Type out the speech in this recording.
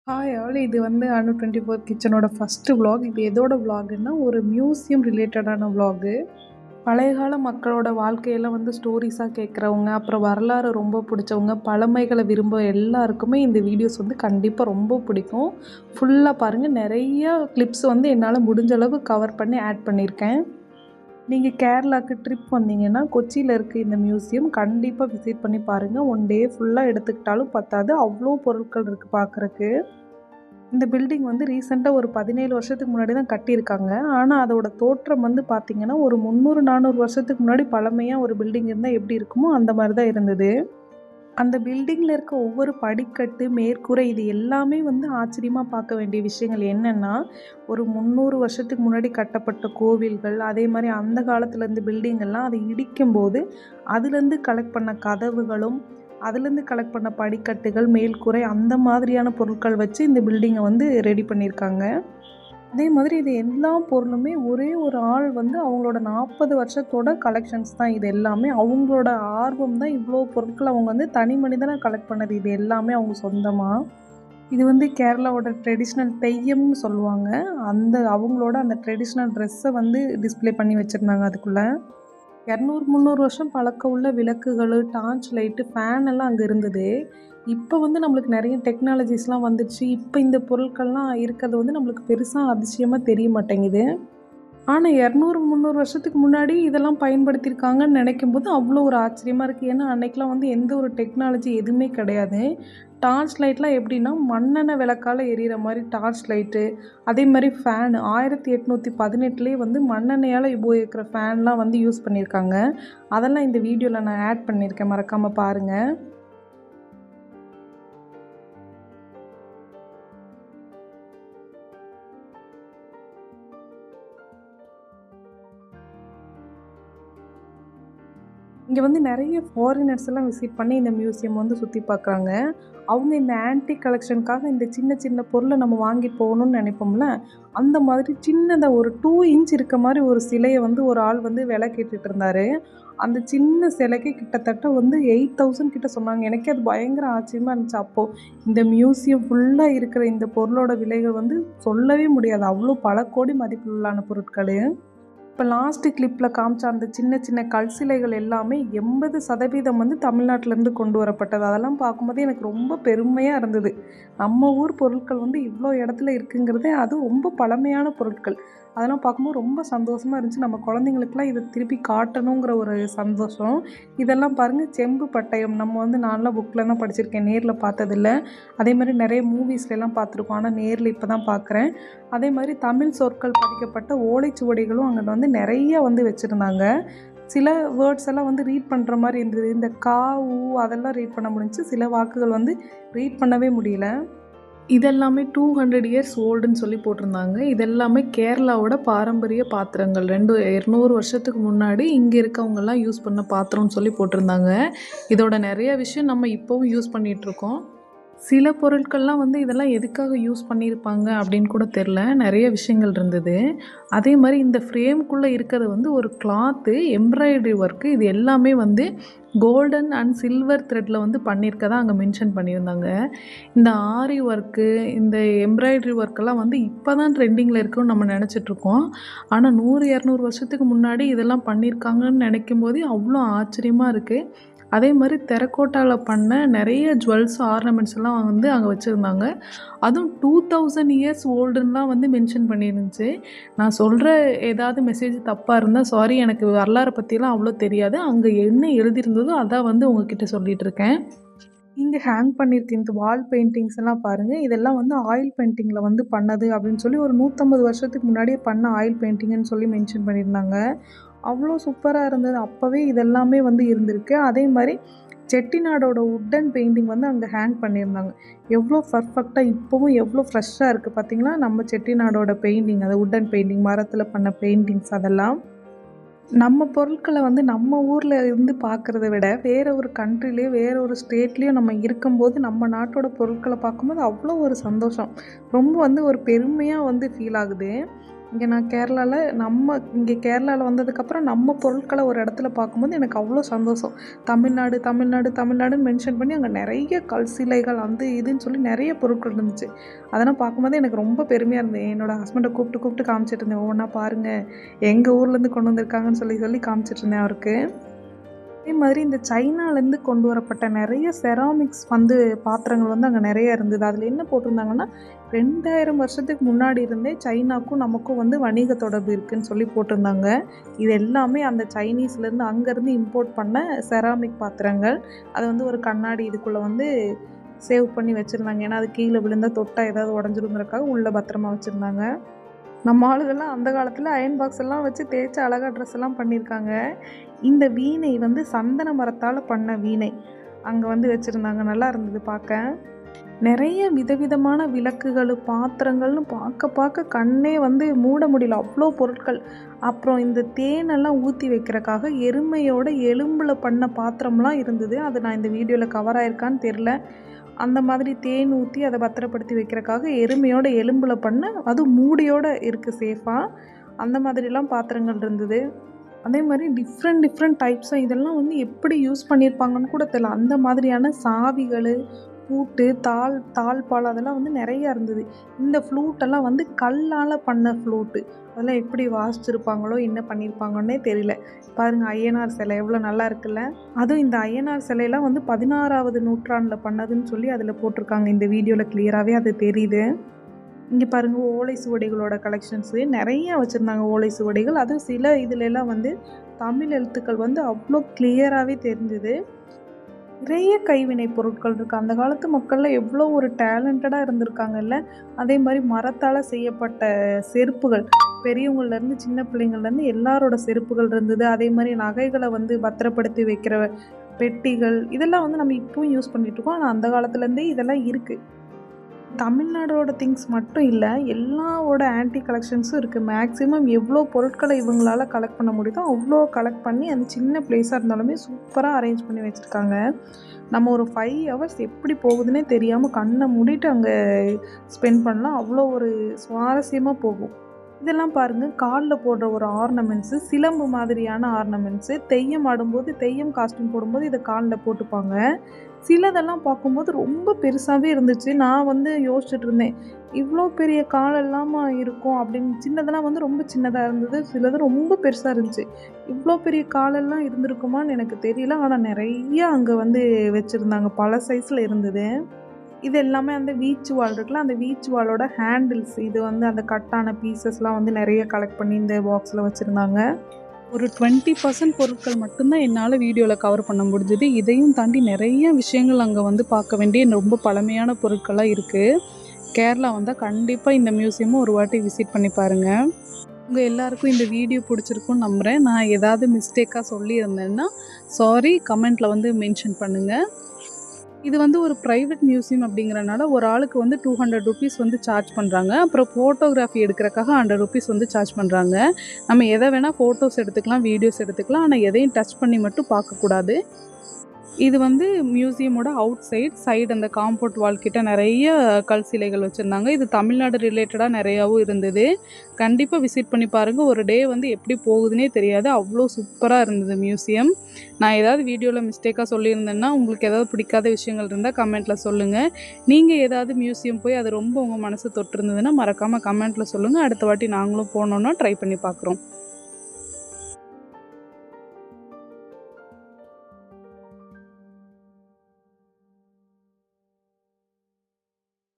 Hi all. இது வந்து அனு 24 கிச்சனோட first vlog. இது எதோட vlogன்னா, ஒரு மியூசியம் ரிலேட்டடான vlog. பழைய கால மக்களோட வாழ்க்கையெல்லாம் வந்து ஸ்டோரீஸாக கேட்குறவங்க, அப்புறம் வரலாறு ரொம்ப பிடிச்சவங்க, பழமைகளை விரும்ப எல்லாருக்குமே இந்த வீடியோஸ் வந்து கண்டிப்பாக ரொம்ப பிடிக்கும். ஃபுல்லாக பாருங்கள். நிறைய கிளிப்ஸ் வந்து என்னால் முடிஞ்ச அளவு கவர் பண்ணி ஆட் பண்ணியிருக்கேன். நீங்கள் கேரளாவுக்கு ட்ரிப் வந்தீங்கன்னா, கொச்சியில் இருக்க இந்த மியூசியம் கண்டிப்பாக விசிட் பண்ணி பாருங்கள். ஒன் டே ஃபுல்லாக எடுத்துக்கிட்டாலும் பத்தாது, அவ்வளோ பொருட்கள் இருக்குது பார்க்குறக்கு. இந்த பில்டிங் வந்து ரீசெண்டாக ஒரு 17 வருஷத்துக்கு முன்னாடி தான் கட்டியிருக்காங்க. ஆனால் அதோட தோற்றம் வந்து பார்த்திங்கன்னா, ஒரு 300, 400 வருஷத்துக்கு முன்னாடி பழமையாக ஒரு பில்டிங் இருந்தால் எப்படி இருக்குமோ அந்த மாதிரி தான் இருந்தது. அந்த பில்டிங்கில் இருக்க ஒவ்வொரு படிக்கட்டு, மேற்கூரை இது எல்லாமே வந்து ஆச்சரியமாக பார்க்க வேண்டிய விஷயங்கள் என்னென்னா, ஒரு 300 வருஷத்துக்கு முன்னாடி கட்டப்பட்ட கோவில்கள், அதே மாதிரி அந்த காலத்தில் இருந்த பில்டிங்கெல்லாம் அதை இடிக்கும்போது அதுலேருந்து கலெக்ட் பண்ண கதவுகளும், அதுலேருந்து கலெக்ட் பண்ண படிக்கட்டுகள், மேல்கூரை அந்த மாதிரியான பொருட்கள் வச்சு இந்த பில்டிங்கை வந்து ரெடி பண்ணியிருக்காங்க. அதே மாதிரி இது எல்லா பொருளுமே ஒரே ஒரு ஆள் வந்து அவங்களோட 40 வருஷத்தோட கலெக்ஷன்ஸ் தான் இது எல்லாமே. அவங்களோட ஆர்வம் தான் இவ்வளோ பொருட்கள் அவங்க வந்து தனி மனிதனாக கலெக்ட் பண்ணது. இது எல்லாமே அவங்க சொந்தமாக. இது வந்து கேரளாவோட ட்ரெடிஷ்னல் தெய்யம்னு சொல்லுவாங்க. அவங்களோட அந்த ட்ரெடிஷ்னல் ட்ரெஸ்ஸை வந்து டிஸ்ப்ளே பண்ணி வச்சுருந்தாங்க அதுக்குள்ளே. 200, 300 வருஷம் பழக்கம் உள்ள விளக்குகள், டார்ச் லைட்டு, ஃபேன் எல்லாம் அங்கே இருந்தது. இப்போ வந்து நம்மளுக்கு நிறைய டெக்னாலஜிஸ்லாம் வந்துடுச்சு. இப்போ இந்த பொருட்கள்லாம் இருக்கிறது வந்து நம்மளுக்கு பெருசாக அதிசயமாக தெரிய மாட்டேங்குது. ஆனால் 200, 300 வருஷத்துக்கு முன்னாடி இதெல்லாம் பயன்படுத்தியிருக்காங்கன்னு நினைக்கும்போது அவ்வளோ ஒரு ஆச்சரியமாக இருக்குது. ஏன்னா அன்னைக்கெலாம் வந்து எந்த ஒரு டெக்னாலஜி எதுவுமே கிடையாது. டார்ச் லைட்லாம் எப்படின்னா மண்ணெண்ணெய் விளக்கால் எரியிற மாதிரி டார்ச் லைட்டு, அதே மாதிரி ஃபேனு 1818 வந்து மண்ணெண்ணெயால் உபயோகிக்கிற ஃபேன்லாம் வந்து யூஸ் பண்ணியிருக்காங்க. அதெல்லாம் இந்த வீடியோவில் நான் ஆட் பண்ணியிருக்கேன், மறக்காமல் பாருங்கள். இங்கே வந்து நிறைய ஃபாரினர்ஸ் எல்லாம் விசிட் பண்ணி இந்த மியூசியம் வந்து சுற்றி பார்க்குறாங்க. அவங்க இந்த ஆன்டிக் கலெக்ஷனுக்காக இந்த சின்ன சின்ன பொருளை நம்ம வாங்கி போகணுன்னு நினைப்போம்ல, அந்த மாதிரி சின்னதாக ஒரு 2 இன்ச் இருக்க மாதிரி ஒரு சிலையை வந்து ஒரு ஆள் வந்து விலை கேட்டுட்டு இருந்தார். அந்த சின்ன சிலைக்கு கிட்டத்தட்ட வந்து 8000 கிட்ட சொன்னாங்க. எனக்கே அது பயங்கர ஆச்சரியமாக இருந்துச்சு. அப்போது இந்த மியூசியம் ஃபுல்லாக இருக்கிற இந்த பொருளோட விலைகள் வந்து சொல்லவே முடியாது. அவ்வளோ பல கோடி மதிப்புள்ளான பொருட்கள். இப்போ லாஸ்ட்டு கிளிப்பில் காமிச்ச அந்த சின்ன சின்ன கல் சிலைகள் எல்லாமே 80% வந்து தமிழ்நாட்டிலேருந்து கொண்டு வரப்பட்டது. அதெல்லாம் பார்க்கும்போது எனக்கு ரொம்ப பெருமையாக இருந்தது. நம்ம ஊர் பொருட்கள் வந்து இவ்வளோ இடத்துல இருக்குங்கிறதே, அது ரொம்ப பழமையான பொருட்கள். அதெல்லாம் பார்க்கும்போது ரொம்ப சந்தோஷமாக இருந்துச்சு. நம்ம குழந்தைங்களுக்குலாம் இதை திருப்பி காட்டணுங்கிற ஒரு சந்தோஷம். இதெல்லாம் பாருங்கள், செம்பு பட்டயம். நம்ம வந்து நான்லாம் புக்கில் தான் படிச்சிருக்கேன், நேரில் பார்த்ததில்ல. அதே மாதிரி நிறைய மூவிஸ்லாம் பார்த்துருக்கோம், ஆனால் நேரில் இப்போ தான் பார்க்குறேன். அதே மாதிரி தமிழ் சொற்கள் பதிக்கப்பட்ட ஓலைச்சுவடிகளும் அங்கே வந்து நிறைய வந்து வச்சுருந்தாங்க. சில வேர்ட்ஸ் எல்லாம் வந்து ரீட் பண்ணுற மாதிரி இருந்தது. இந்த கா, உ அதெல்லாம் ரீட் பண்ண முடிஞ்சுச்சு. சில வாக்குகள் வந்து ரீட் பண்ணவே முடியல. இதெல்லாமே 200 இயர்ஸ் ஓல்டுன்னு சொல்லி போட்டிருந்தாங்க. இதெல்லாமே கேரளாவோட பாரம்பரிய பாத்திரங்கள். 200 வருஷத்துக்கு முன்னாடி இங்கே இருக்கவங்கெல்லாம் யூஸ் பண்ண பாத்திரம்னு சொல்லி போட்டிருந்தாங்க. இதோட நிறைய விஷயம் நம்ம இப்போவும் யூஸ் பண்ணிகிட்ருக்கோம். சில பொருட்கள்லாம் வந்து இதெல்லாம் எதுக்காக யூஸ் பண்ணியிருப்பாங்க அப்படின்னு கூட தெரில. நிறைய விஷயங்கள் இருந்தது. அதே மாதிரி இந்த ஃப்ரேம்குள்ளே இருக்கிறது வந்து ஒரு கிளாத்து, எம்ப்ராய்டரி ஒர்க்கு. இது எல்லாமே வந்து கோல்டன் அண்ட் சில்வர் த்ரெட்டில் வந்து பண்ணியிருக்கதா அங்கே மென்ஷன் பண்ணியிருந்தாங்க. இந்த ஆரி ஒர்க்கு, இந்த எம்ப்ராய்டரி ஒர்க்கெல்லாம் வந்து இப்போ தான் ட்ரெண்டிங்கில் இருக்குன்னு நம்ம நினச்சிட்ருக்கோம். ஆனால் 100, 200 வருஷத்துக்கு முன்னாடி இதெல்லாம் பண்ணியிருக்காங்கன்னு நினைக்கும் போதே அவ்வளோ ஆச்சரியமாக இருக்குது. அதே மாதிரி தெரக்கோட்டாவில் பண்ண நிறைய ஜுவல்ஸ், ஆர்னமெண்ட்ஸ் எல்லாம் வந்து அங்கே வச்சுருந்தாங்க. அதுவும் 2000 இயர்ஸ் ஓல்டுன்னுலாம் வந்து மென்ஷன் பண்ணியிருந்துச்சு. நான் சொல்கிற ஏதாவது மெசேஜ் தப்பாக இருந்தால் சாரி. எனக்கு வரலாறை பற்றிலாம் அவ்வளோ தெரியாது. அங்கே என்ன எழுதியிருந்ததோ அதான் வந்து உங்ககிட்ட சொல்லிகிட்ருக்கேன். இங்கே ஹேங் பண்ணியிருக்க இந்த வால் பெயிண்டிங்ஸ் எல்லாம் பாருங்கள். இதெல்லாம் வந்து ஆயில் பெயிண்டிங்கில் வந்து பண்ணது அப்படின்னு சொல்லி ஒரு 150 வருஷத்துக்கு முன்னாடியே பண்ண ஆயில் பெயிண்டிங்குன்னு சொல்லி மென்ஷன் பண்ணியிருந்தாங்க. அவ்வளோ சூப்பராக இருந்தது. அப்போவே இதெல்லாமே வந்து இருந்திருக்கு. அதே மாதிரி செட்டிநாடோட உட்டன் பெயிண்டிங் வந்து அங்கே ஹேங் பண்ணியிருந்தாங்க. எவ்வளோ பர்ஃபெக்டாக இப்போவும் எவ்வளோ ஃப்ரெஷ்ஷாக இருக்குது பார்த்தீங்களா? நம்ம செட்டிநாடோட பெயிண்டிங், அது உட்டன் பெயிண்டிங், மரத்தில் பண்ண பெயிண்டிங்ஸ் அதெல்லாம். நம்ம பொருட்களை வந்து நம்ம ஊரில் இருந்து பார்க்குறத விட வேறு ஒரு கண்ட்ரிலேயோ வேறு ஒரு ஸ்டேட்லேயோ நம்ம இருக்கும்போது நம்ம நாட்டோட பொருட்களை பார்க்கும்போது அவ்வளோ ஒரு சந்தோஷம். ரொம்ப வந்து ஒரு பெருமையாக வந்து ஃபீல் ஆகுது. இங்கே நான் இங்கே கேரளாவில் வந்ததுக்கப்புறம் நம்ம பொருட்களை ஒரு இடத்துல பார்க்கும்போது எனக்கு அவ்வளோ சந்தோஷம். தமிழ்நாடு தமிழ்நாடு தமிழ்நாடுன்னு மென்ஷன் பண்ணி அங்கே நிறைய கல் சிலைகள் அந்த இதுன்னு சொல்லி நிறைய பொருட்கள் இருந்துச்சு. அதெல்லாம் பார்க்கும்போது எனக்கு ரொம்ப பெருமையாக இருந்தது. என்னோடய ஹஸ்பண்டை கூப்பிட்டு கூப்பிட்டு காமிச்சிட்டு இருந்தேன். ஒவ்வொன்றா பாருங்கள் எங்கள் ஊர்லேருந்து கொண்டு வந்திருக்காங்கன்னு சொல்லி சொல்லி காமிச்சிட்டு இருந்தேன் அவருக்கு. அதே மாதிரி இந்த சைனாலேருந்து கொண்டு வரப்பட்ட நிறைய செராமிக்ஸ் பாத்திரங்கள் அங்கே நிறைய இருந்தது. அதில் என்ன போட்டிருந்தாங்கன்னா 2000 வருஷத்துக்கு முன்னாடி இருந்தே சைனாக்கும் நமக்கும் வணிக தொடர்பு இருக்குதுன்னு சொல்லி போட்டிருந்தாங்க. இது எல்லாமே அந்த சைனீஸ்லேருந்து அங்கேருந்து இம்போர்ட் பண்ண செராமிக் பாத்திரங்கள். அதை ஒரு கண்ணாடி இதுக்குள்ளே சேவ் பண்ணி வச்சுருந்தாங்க. ஏன்னா அது கீழே விழுந்தால் தொட்டால் ஏதாவது உடஞ்சிருங்கிறதுக்காக உள்ளே பத்திரமா வச்சுருந்தாங்க. நம்ம ஆளுகள்லாம் அந்த காலத்தில் அயன் பாக்ஸ் எல்லாம் வச்சு தேய்ச்சி அழகாக ட்ரெஸ் எல்லாம் பண்ணியிருக்காங்க. இந்த வீணை சந்தன மரத்தால் பண்ண வீணை அங்கே வச்சுருந்தாங்க. நல்லா இருந்தது பார்க்க. நிறைய விதவிதமான விளக்குகள் பாத்திரங்கள்னு பார்க்க பார்க்க கண்ணே மூட முடியல, அவ்வளோ பொருட்கள். அப்புறம் இந்த தேனெல்லாம் ஊற்றி வைக்கிறக்காக எருமையோட எலும்பில் பண்ண பாத்திரம்லாம் இருந்தது. அது நான் இந்த வீடியோவில் கவர் ஆயிருக்கான்னு தெரில. அந்த மாதிரி தேன் ஊற்றி அதை பத்திரப்படுத்தி வைக்கிறக்காக எருமையோட எலும்பில் பண்ண அதுவும் மூடியோடு இருக்குது சேஃபாக. அந்த மாதிரிலாம் பாத்திரங்கள் இருந்தது. அதே மாதிரி டிஃப்ரெண்ட் டைப்ஸாக இதெல்லாம் எப்படி யூஸ் பண்ணியிருப்பாங்கன்னு கூட தெரியல. அந்த மாதிரியான சாவிகள், பூட்டு, தாழ்பால் அதெல்லாம் நிறையா இருந்தது. இந்த ஃப்ளூட்டெல்லாம் கல்லால் பண்ண ஃப்ளூட்டு. அதெல்லாம் எப்படி வாசிச்சிருப்பாங்களோ என்ன பண்ணியிருப்பாங்கன்னே தெரியல. பாருங்கள் ஐயனார் சிலை எவ்வளோ நல்லா இருக்குல்ல. அதுவும் இந்த ஐயனார் சிலையெல்லாம் 16வது நூற்றாண்டில் பண்ணதுன்னு சொல்லி அதில் போட்டிருக்காங்க. இந்த வீடியோவில் கிளியராகவே அது தெரியுது. இங்கே பாருங்கள் ஓலை சுவடிகளோட கலெக்ஷன்ஸு நிறையா வச்சுருந்தாங்க. ஓலை சுவடிகள் அதுவும் சில இதுலெல்லாம் தமிழ் எழுத்துக்கள் அவ்வளோ கிளியராகவே தெரிஞ்சுது. நிறைய கைவினை பொருட்கள் இருக்குது. அந்த காலத்து மக்கள்லாம் எவ்வளோ ஒரு டேலண்டடாக இருந்திருக்காங்கல்ல. அதே மாதிரி மரத்தால் செய்யப்பட்ட செருப்புகள், பெரியவங்கள்லேருந்து சின்ன பிள்ளைங்கள்லேருந்து எல்லாரோட செருப்புகள் இருந்தது. அதே மாதிரி நகைகளை பத்திரப்படுத்தி வைக்கிற பெட்டிகள் இதெல்லாம் நம்ம இப்போவும் யூஸ் பண்ணிகிட்ருக்கோம். ஆனால் அந்த காலத்துலேருந்தே இதெல்லாம் இருக்குது. தமிழ்நாடோட திங்ஸ் மட்டும் இல்லை, எல்லாவோட ஆன்டி கலெக்ஷன்ஸும் இருக்குது. மேக்ஸிமம் எவ்வளோ பொருட்களை இவங்களால் கலெக்ட் பண்ண முடியுதோ அவ்வளோ கலெக்ட் பண்ணி அந்த சின்ன பிளேஸாக இருந்தாலுமே சூப்பராக அரேஞ்ச் பண்ணி வச்சுருக்காங்க. நம்ம ஒரு 5 ஹவர்ஸ் எப்படி போகுதுன்னே தெரியாமல் கண்ணை மூடிட்டு அங்கே ஸ்பெண்ட் பண்ணலாம். அவ்வளோ ஒரு சுவாரஸ்யமாக போகும். இதெல்லாம் பாருங்கள் காலில் போடுற ஒரு ஆர்னமெண்ட்ஸு, சிலம்பு மாதிரியான ஆர்னமெண்ட்ஸு. தெய்யம் ஆடும்போது தெய்யம் காஸ்ட்யூம் போடும்போது இதை காலில் போட்டுப்பாங்க. சிலதெல்லாம் பார்க்கும்போது ரொம்ப பெருசாகவே இருந்துச்சு. நான் யோசிச்சுட்டு இருந்தேன், இவ்வளோ பெரிய காலெல்லாமா இருக்கும் அப்படின்னு. சின்னதெல்லாம் ரொம்ப சின்னதாக இருந்தது, சிலது ரொம்ப பெருசாக இருந்துச்சு. இவ்வளோ பெரிய காலெல்லாம் இருந்திருக்குமான்னு எனக்கு தெரியல. ஆனால் நிறைய அங்கே வச்சுருந்தாங்க, பல சைஸில் இருந்தது. இது எல்லாமே அந்த வீச்சு வால் இருக்குல்ல, அந்த வீச்சு வாலோட ஹேண்டில்ஸ். இது அந்த கட்டான பீசஸ்லாம் நிறைய கலெக்ட் பண்ணி இந்த பாக்ஸில் வச்சுருந்தாங்க. ஒரு 20% பொருட்கள் மட்டும்தான் என்னால் வீடியோவில் கவர் பண்ண முடிஞ்சுது. இதையும் தாண்டி நிறைய விஷயங்கள் அங்கே பார்க்க வேண்டிய ரொம்ப பழமையான பொருட்கள்லாம் இருக்குது. கேரளா வந்தால் கண்டிப்பாக இந்த மியூசியமும் ஒரு வாட்டி விசிட் பண்ணி பாருங்கள். உங்கள் எல்லாருக்கும் இந்த வீடியோ பிடிச்சிருக்குன்னு நம்புகிறேன். நான் ஏதாவது மிஸ்டேக்காக சொல்லியிருந்தேன்னா சாரி, கமெண்ட்டில் மென்ஷன் பண்ணுங்கள். இது ஒரு ப்ரைவேட் மியூசியம் அப்படிங்கிறனால ஒரு ஆளுக்கு 200 ருபீஸ் சார்ஜ் பண்ணுறாங்க. அப்புறம் ஃபோட்டோகிராஃபி எடுக்கிறக்காக 100 ருபீஸ் சார்ஜ் பண்ணுறாங்க. நம்ம எதை வேணால் ஃபோட்டோஸ் எடுத்துக்கலாம், வீடியோஸ் எடுத்துக்கலாம். ஆனால் எதையும் டச் பண்ணி மட்டும் பார்க்கக்கூடாது. இது மியூசியமோட அவுட் சைடு அந்த காம்பவுண்ட் வால் கிட்ட நிறைய கல் சிலைகள் வச்சுருந்தாங்க. இது தமிழ்நாடு ரிலேட்டடாக நிறையாவும் இருந்தது. கண்டிப்பாக விசிட் பண்ணி பாருங்கள். ஒரு டே எப்படி போகுதுன்னே தெரியாது, அவ்வளோ சூப்பராக இருந்தது மியூசியம். நான் ஏதாவது வீடியோவில் மிஸ்டேக்காக சொல்லியிருந்தேன்னா, உங்களுக்கு ஏதாவது பிடிக்காத விஷயங்கள் இருந்தால் கமெண்ட்டில் சொல்லுங்கள். நீங்கள் ஏதாவது மியூசியம் போய் அது ரொம்ப உங்கள் மனசு தொட்டிருந்ததுன்னா மறக்காமல் கமெண்ட்டில் சொல்லுங்கள். அடுத்த வாட்டி நாங்களும் போனோன்னா ட்ரை பண்ணி பார்க்குறோம்.